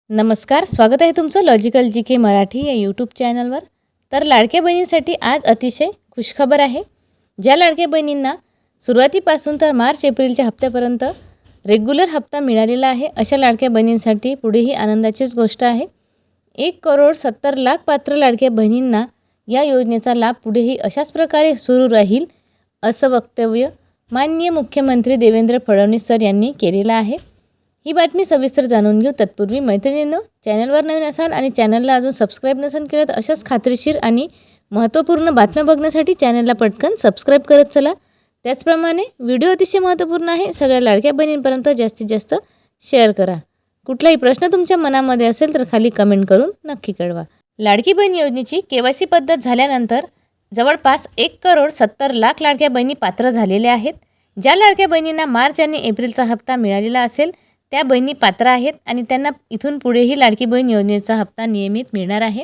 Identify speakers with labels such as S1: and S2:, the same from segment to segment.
S1: नमस्कार, स्वागत आहे तुमचं लॉजिकल जी के मराठी या यूट्यूब चॅनलवर. तर लाडक्या बहिणींसाठी आज अतिशय खुशखबर आहे. ज्या लाडक्या बहिणींना सुरुवातीपासून तर मार्च एप्रिलच्या हप्त्यापर्यंत रेग्युलर हप्ता मिळालेला आहे, अशा लाडक्या बहिणींसाठी पुढेही आनंदाचीच गोष्ट आहे. 1,70,00,000 पात्र लाडक्या बहिणींना या योजनेचा लाभ पुढेही अशाच प्रकारे सुरू राहील, असं वक्तव्य माननीय मुख्यमंत्री देवेंद्र फडणवीस सर यांनी केलेलं आहे. ही बातमी सविस्तर जाणून घेऊ. तत्पूर्वी मैत्रिणींनो, चॅनलवर नवीन असाल आणि चॅनलला अजून सबस्क्राईब नसेल केलं तर अशाच खात्रीशीर आणि महत्त्वपूर्ण बातम्या बघण्यासाठी चॅनलला पटकन सबस्क्राईब करत चला. त्याचप्रमाणे व्हिडिओ अतिशय महत्त्वपूर्ण आहे, सगळ्या लाडक्या बहिणींपर्यंत जास्तीत जास्त शेअर करा. कुठलाही प्रश्न तुमच्या मनामध्ये असेल तर खाली कमेंट करून नक्की कळवा. लाडकी बहीण योजनेची केवायसी पद्धत झाल्यानंतर जवळपास 1,70,00,000 लाडक्या बहिणी पात्र झालेल्या आहेत. ज्या लाडक्या बहिणींना मार्च आणि एप्रिलचा हप्ता मिळालेला असेल त्या बहिणी पात्र आहेत आणि त्यांना इथून पुढेही लाडकी बहीण योजनेचा हप्ता नियमित मिळणार आहे.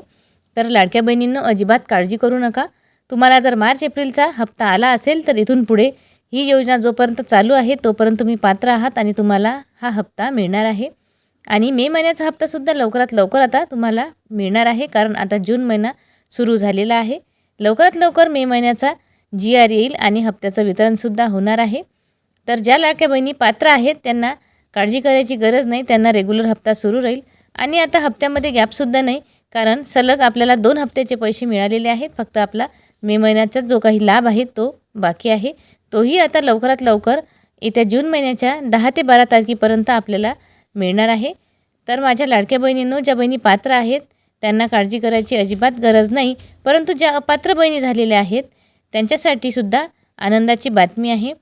S1: तर लाडक्या बहिणींनो, अजिबात काळजी करू नका. तुम्हाला जर मार्च एप्रिलचा हप्ता आला असेल तर इथून पुढे ही योजना जोपर्यंत चालू आहे तोपर्यंत तुम्ही पात्र आहात आणि तुम्हाला हा हप्ता मिळणार आहे. आणि मे महिन्याचा हप्तासुद्धा लवकरात लवकर आता तुम्हाला मिळणार आहे, कारण आता जून महिना सुरू झालेला आहे. लवकरात लवकर मे महिन्याचा GR येईल आणि हप्त्याचं वितरणसुद्धा होणार आहे. तर ज्या लाडक्या बहिणी पात्र आहेत त्यांना काळजी करायची गरज नाही, त्यांना रेग्युलर हप्ता सुरू राहील. आणि आता हप्त्यामध्ये गॅपसुद्धा नाही, कारण सलग आपल्याला 2 हप्त्याचे पैसे मिळालेले आहेत. फक्त आपला मे महिन्याचा जो काही लाभ आहे तो बाकी आहे. तोही आता लवकरात लवकर येत्या जून महिन्याच्या 10 ते 12 तारखेपर्यंत आपल्याला मिळणार आहे. तर माझ्या लाडक्या बहिणींनो, ज्या बहिणी पात्र आहेत त्यांना काळजी करायची अजिबात गरज नाही. परंतु ज्या अपात्र बहिणी झालेल्या आहेत त्यांच्यासाठी सुद्धा आनंदाची बातमी आहे.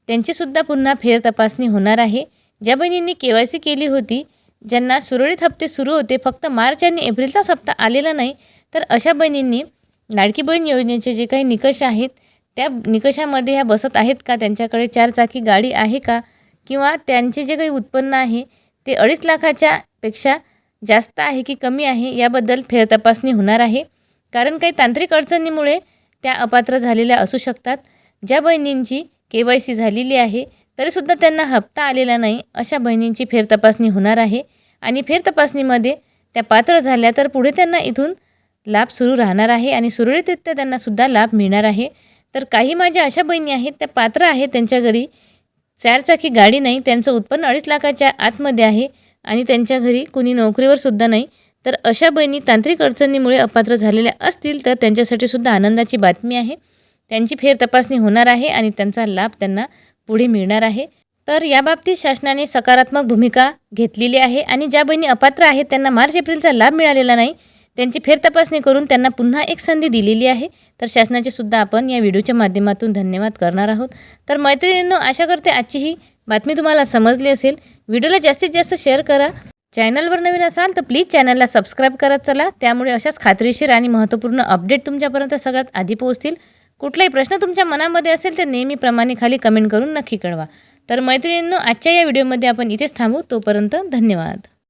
S1: त्यांचीसुद्धा पुन्हा फेर तपासणी होणार आहे. ज्या बहिणींनी KYC केली होती, ज्यांना सुरळीत हप्ते सुरू होते, फक्त मार्च आणि एप्रिलचाच हप्ता आलेला नाही, तर अशा बहिणींनी लाडकी बहीण योजनेचे जे काही निकष आहेत त्या निकषामध्ये ह्या बसत आहेत का, त्यांच्याकडे 4 चाकी गाडी आहे का, किंवा त्यांचे जे काही उत्पन्न आहे ते 2.5 लाखाच्या पेक्षा जास्त आहे की कमी आहे, याबद्दल फेर तपासणी होणार आहे. कारण काही तांत्रिक अडचणीमुळे त्या अपात्र झालेल्या असू शकतात. ज्या बहिणींची KYC झालेली आहे तरीसुद्धा त्यांना हप्ता आलेला नाही, अशा बहिणींची फेर तपासणी होणार आहे. आणि फेर तपासणीमध्ये त्या पात्र झाल्या तर पुढे त्यांना इथून लाभ सुरू राहणार आहे आणि सुरळीतरित्या त्यांनासुद्धा लाभ मिळणार आहे. तर काही माझ्या अशा बहिणी आहेत त्या पात्र आहेत, त्यांच्या घरी 4 चाकी गाडी नाही, त्यांचं उत्पन्न 2.5 लाखाच्या आतमध्ये आहे आणि त्यांच्या घरी कुणी नोकरीवरसुद्धा नाही. तर अशा बहिणी तांत्रिक अडचणीमुळे अपात्र झालेल्या असतील तर त्यांच्यासाठी सुद्धा आनंदाची बातमी आहे. त्यांची फेर तपासणी होणार आहे आणि त्यांचा लाभ त्यांना पुढे मिळणार आहे. तर याबाबतीत शासनाने सकारात्मक भूमिका घेतलेली आहे आणि ज्या बहिणी अपात्र आहेत त्यांना मार्च एप्रिलचा लाभ मिळालेला नाही, त्यांची फेर तपासणी करून त्यांना पुन्हा एक संधी दिलेली आहे. तर शासनाचे सुद्धा आपण या व्हिडिओच्या माध्यमातून धन्यवाद करणार आहोत. तर मैत्रिणींनो, आशा करते आजची ही बातमी तुम्हाला समजली असेल. व्हिडिओला जास्तीत जास्त शेअर करा. चॅनलवर नवीन असाल तर प्लीज चॅनलला सबस्क्राईब करत चला. त्यामुळे अशाच खात्रीशीर आणि महत्त्वपूर्ण अपडेट तुमच्यापर्यंत सगळ्यात आधी पोहोचतील. कुठलाही प्रश्न तुमच्या मनामध्ये असेल तर नेहमीप्रमाणे खाली कमेंट करून नक्की कळवा. तर मैत्रिणींनो, आजच्या या व्हिडिओमध्ये आपण इथेच थांबू. तोपर्यंत धन्यवाद.